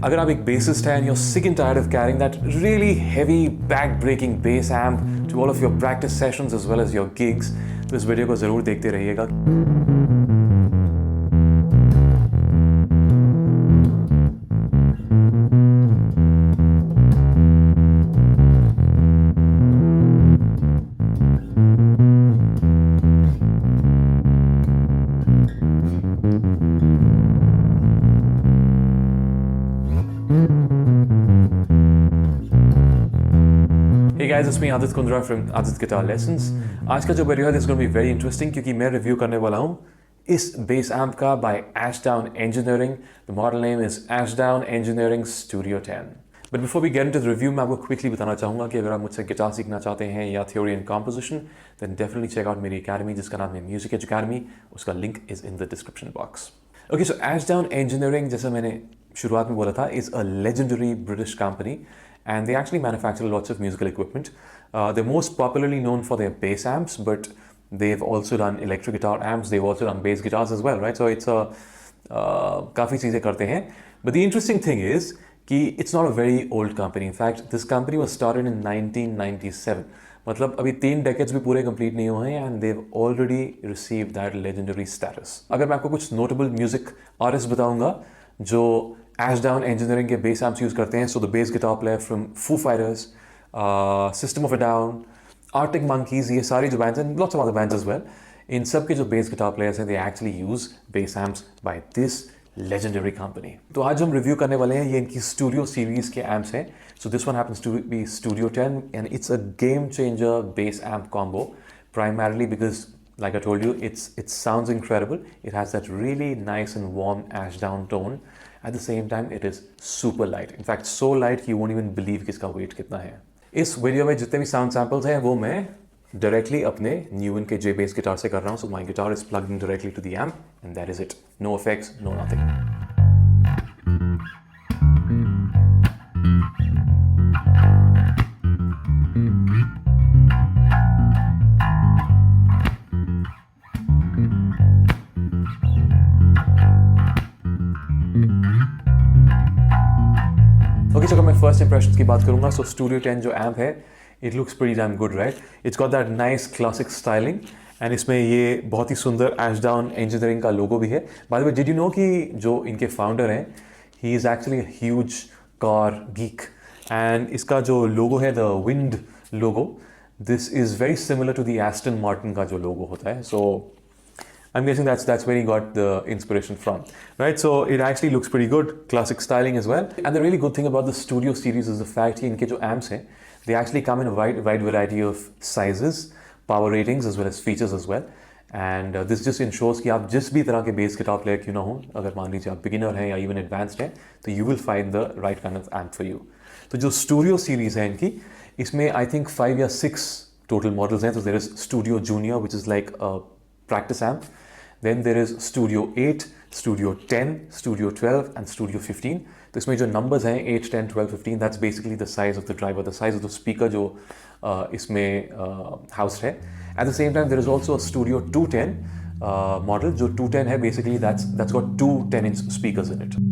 अगर आप एक bassist हैं and you're sick and tired of carrying that really heavy back-breaking bass amp to all of your practice sessions as well as your gigs, तो इस video को ज़रूर देखते रहिएगा। Hey guys, it's me Adit from Adit Guitar Lessons. आज का जो video है this is going to be very interesting क्योंकि मैं रिव्यू करने वाला हूँ इस बेस एम्प का by Ashdown Engineering. The model name is Ashdown Engineering Studio 10. But before we get into the review, मैं आपको quickly बताना चाहूँगा कि अगर आप मुझसे गिटार सीखना चाहते हैं या theory and composition, then definitely check out मेरी academy जिसका नाम है Music Edge Academy. उसका link is in the description box. Okay, so Ashdown Engineering, जैसा मैंने शुरुआत में बोला था, is a legendary British company. And they actually manufacture lots of musical equipment. They're most popularly known for their bass amps, but they've also done electric guitar amps. They've also done bass guitars as well, right? So it's काफ़ी चीज़ें करते हैं. But the interesting thing is कि it's not a very old company. In fact, this company was started in 1997. मतलब अभी 3 decades भी पूरे complete नहीं हुए हैं and they've already received that legendary status. अगर मैं आपको कुछ notable music artists बताऊंगा जो Ashdown Engineering के bass amps use करते हैं, so the bass guitar player from Foo Fighters, System of a Down, Arctic Monkeys, ये सारी जो bands हैं, lots of other bands as well, इन सब के जो bass guitar players हैं, they actually use bass amps by this legendary company. तो आज हम review करने वाले हैं ये इनकी Studio series के amps हैं. So this one happens to be Studio 10 and it's a game changer bass amp combo, primarily because like I told you, it sounds incredible. It has that really nice and warm Ashdown tone. At the same time, it is super light. In fact, so light you won't even believe कि इसका weight कितना है. इस video में जितने भी sound samples हैं वो मैं directly अपने Newen के J bass guitar से कर रहा हूँ. So my guitar is plugged in directly to the amp, and that is it. No effects, no nothing. Okay, so अगर मैं first impressions की बात करूँगा, so Studio 10 जो amp है, it looks pretty damn good, right? It's got that nice classic styling, and इसमें ये बहुत ही सुंदर Ashdown Engineering का logo भी है. By the way, did you know कि जो इनके founder हैं, he is actually a huge car geek, and इसका जो logo है, the wind logo, this is very similar to the Aston Martin का जो logo होता है. So I'm guessing that's where he got the inspiration from, right? So it actually looks pretty good, classic styling as well. And the really good thing about the Studio series is the fact that इनके जो amps हैं, they actually come in a wide variety of sizes, power ratings as well as features as well. And this just ensures कि आप जिस भी तरह के bass guitar player क्यों ना हो, अगर मान लीजिए आप beginner हैं या even advanced हैं, तो you will find the right kind of amp for you. तो जो Studio series है इनकी, इसमें I think 5 या 6 total models हैं. So there is Studio Junior, which is like a practice amp. Then there is Studio 8, Studio 10, Studio 12 and Studio 15. तो इसमें जो numbers हैं 8, 10, 12, 15, that's basically the size of the driver, the size of the speaker जो इसमें housed है. At the same time, there is also a Studio 210 model जो 210 है, basically that's got 2 10-inch speakers in it.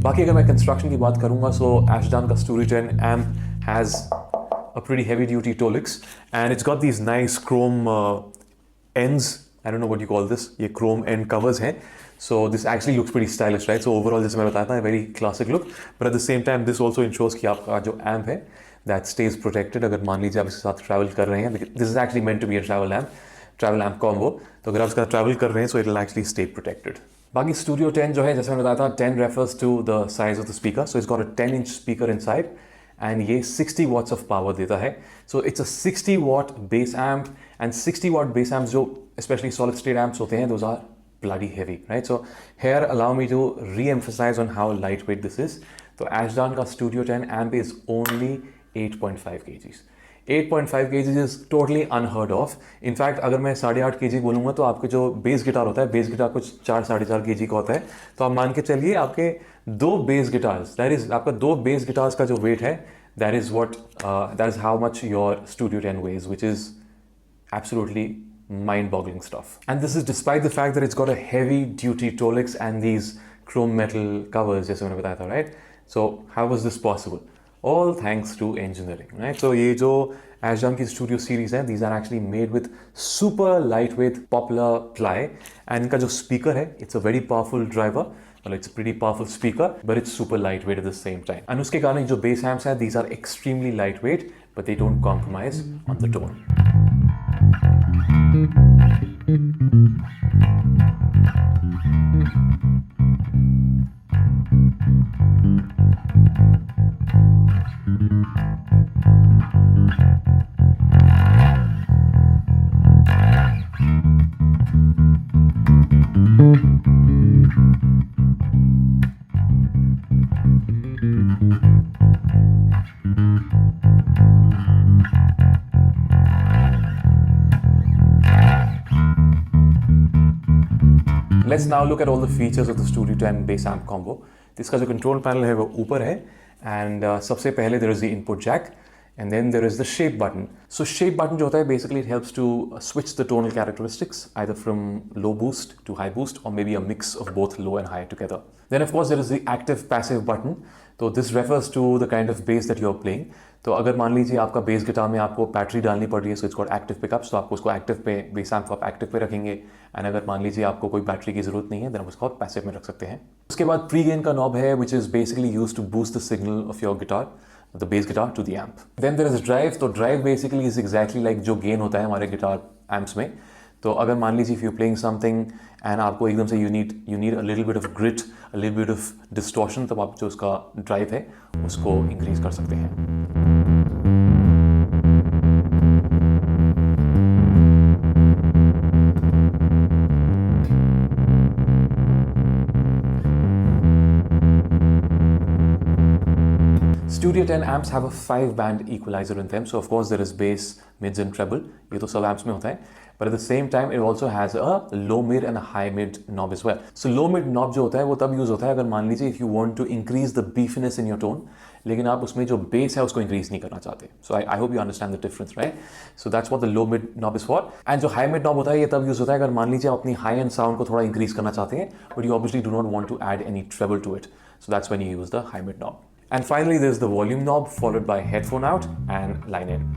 बाकी अगर मैं construction की बात करूंगा, so Ashdown का Studio 10 amp has a pretty heavy duty toe licks and it's got these nice chrome ends. I don't know what you call this. ये chrome end covers हैं. So this actually looks pretty stylish, right? So overall जैसे मैं बताया था, very classic look. But at the same time, this also ensures कि आपका जो amp है, that stays protected. अगर मान लीजिए आप इसके साथ travel कर रहे हैं, this is actually meant to be a travel amp combo. तो अगर आप इसका travel कर रहे हैं, so it will actually stay protected. बाकी Studio 10 जो है, जैसे मैंने बताया था, 10 refers to the size of the speaker. So it's got a 10-inch speaker inside and ये 60 watts of power देता है. So it's a 60 watt bass amp and 60 watt bass amps जो especially solid state amps होते हैं, those are bloody heavy, right? So here allow me to re-emphasize on how lightweight this is. So Ashdown का Studio 10 amp is only 8.5 kgs. 8.5 kgs is totally unheard of. In fact, अगर मैं 8.5 kg बोलूँगा तो आपके जो bass guitar होता है, bass guitar कुछ 4-4.5 kg का होता है, तो आप मान के चलिए आपके 2 बेस गिटार्स, दैट इज आपका 2 बेस गिटार्स का जो वेट है, that is how much your Studio 10 weighs, which is absolutely mind-boggling stuff. And this is despite the fact that it's got a heavy-duty Tolex and these chrome metal covers, जैसे मैंने बताया था, right? So how was this possible? All thanks to engineering, right? So ये जो Ashdown की Studio series है, these are actually made with super lightweight poplar ply, and इनका जो speaker है, it's a very powerful driver. Well, it's a pretty powerful speaker, but it's super lightweight at the same time. And उसके कारण जो bass amps हैं, these are extremely lightweight, but they don't compromise on the tone. Let's now look at all the features of the Studio 10 bass amp combo. इसका जो control panel है वो ऊपर है, and सबसे पहले there is the input jack, and then there is the shape button. So shape button जो होता है, basically it helps to switch the tonal characteristics either from low boost to high boost, or maybe a mix of both low and high together. Then of course there is the active passive button. So this refers to the kind of bass that you're playing. तो अगर मान लीजिए आपका bass guitar में आपको battery डालनी पड़ रही है, so it's got active pickups, तो आपको उसको एक्टिव पे, बेस एम्प को आप एक्टिव पे रखेंगे, एंड अगर मान लीजिए आपको कोई बैटरी की जरूरत नहीं है, देन आप उसको आप पैसिव में रख सकते हैं. उसके बाद प्री गेन का नॉब है, which is basically use to boost the signal of your guitar, the bass guitar to the amp. Then there is drive. तो drive basically is exactly like जो गेन होता है हमारे गिटार एम्प्स में. तो अगर मान लीजिए if you playing something and आपको एकदम से you need a little bit of grit, a little bit of distortion, तब आप जो उसका ड्राइव है उसको इंक्रीज कर सकते हैं. Studio 10 amps have a 5-band equalizer in them, so of course there is bass, mids and treble. ये तो सब amps में होता है. But at the same time it also has a low mid and a high mid knob as well. So low mid knob जो होता है वो तब यूज होता है अगर मान लीजिए if you want to increase the beefiness in your tone, लेकिन आप उसमें जो bass है उसको increase नहीं करना चाहते. So I hope you understand the difference, right? So that's what the low mid knob is for. And जो high mid knob होता है ये तब यूज होता है अगर मान लीजिए आप अपनी high end sound को थोड़ा increase करना चाहते हैं, but you obviously do not want to add any treble to it. So that's when you use the high mid knob. And finally, there's the volume knob, followed by headphone out and line in.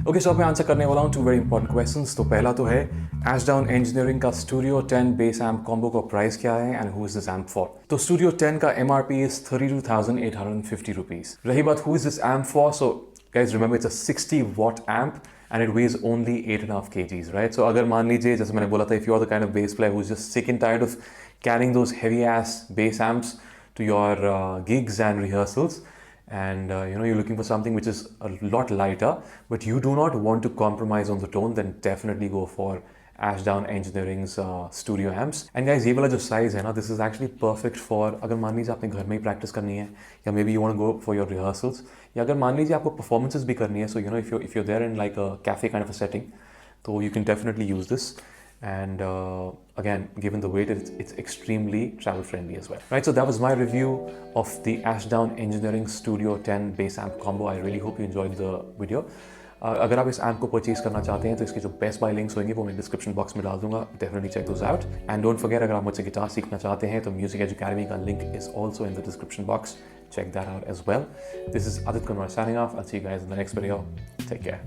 Okay, so अब मैं answer करने वाला हूँ 2 very important questions. तो पहला तो है Ashdown Engineering का Studio 10 बेस एम्प कॉम्बो का प्राइस क्या है and who is this amp for. तो Studio 10 का MRP इज 32,850 रुपीज. रही बात who is this amp for, so guys remember it's a 60 what amp and it weighs only 8.5 kgs, right? So अगर मान लीजिए जैसे मैंने बोला था, if you are the kind of bass player who's just sick and tired of carrying those heavy ass bass amps to your gigs and rehearsals, and you're looking for something which is a lot lighter but you do not want to compromise on the tone, then definitely go for Ashdown Engineering's studio amps. And guys, ये वाला जो size है ना, this is actually perfect for अगर मान लीजिए आपने घर में ही practice करनी है, या maybe you want to go for your rehearsals, या अगर मान लीजिए आपको performances भी करनी है, so if you're there in like a cafe kind of a setting, so you can definitely use this. And again, given the weight, it's extremely travel friendly as well, right? So that was my review of the Ashdown Engineering Studio 10 bass amp combo. I really hope you enjoyed the video. अगर आप इस amp को purchase करना चाहते हैं तो इसके जो बेस्ट बाय लिंक्स होंगे वो मैं डिस्क्रिप्शन बॉक्स में डाल दूंगा. Definitely check those out. And don't forget, अगर आप मुझसे गिटार सीखना चाहते हैं तो म्यूजिक एज अकेडमी का link is also in the description box. Check that out as well. This is Adit signing off. I'll see you guys in the next video. Take care.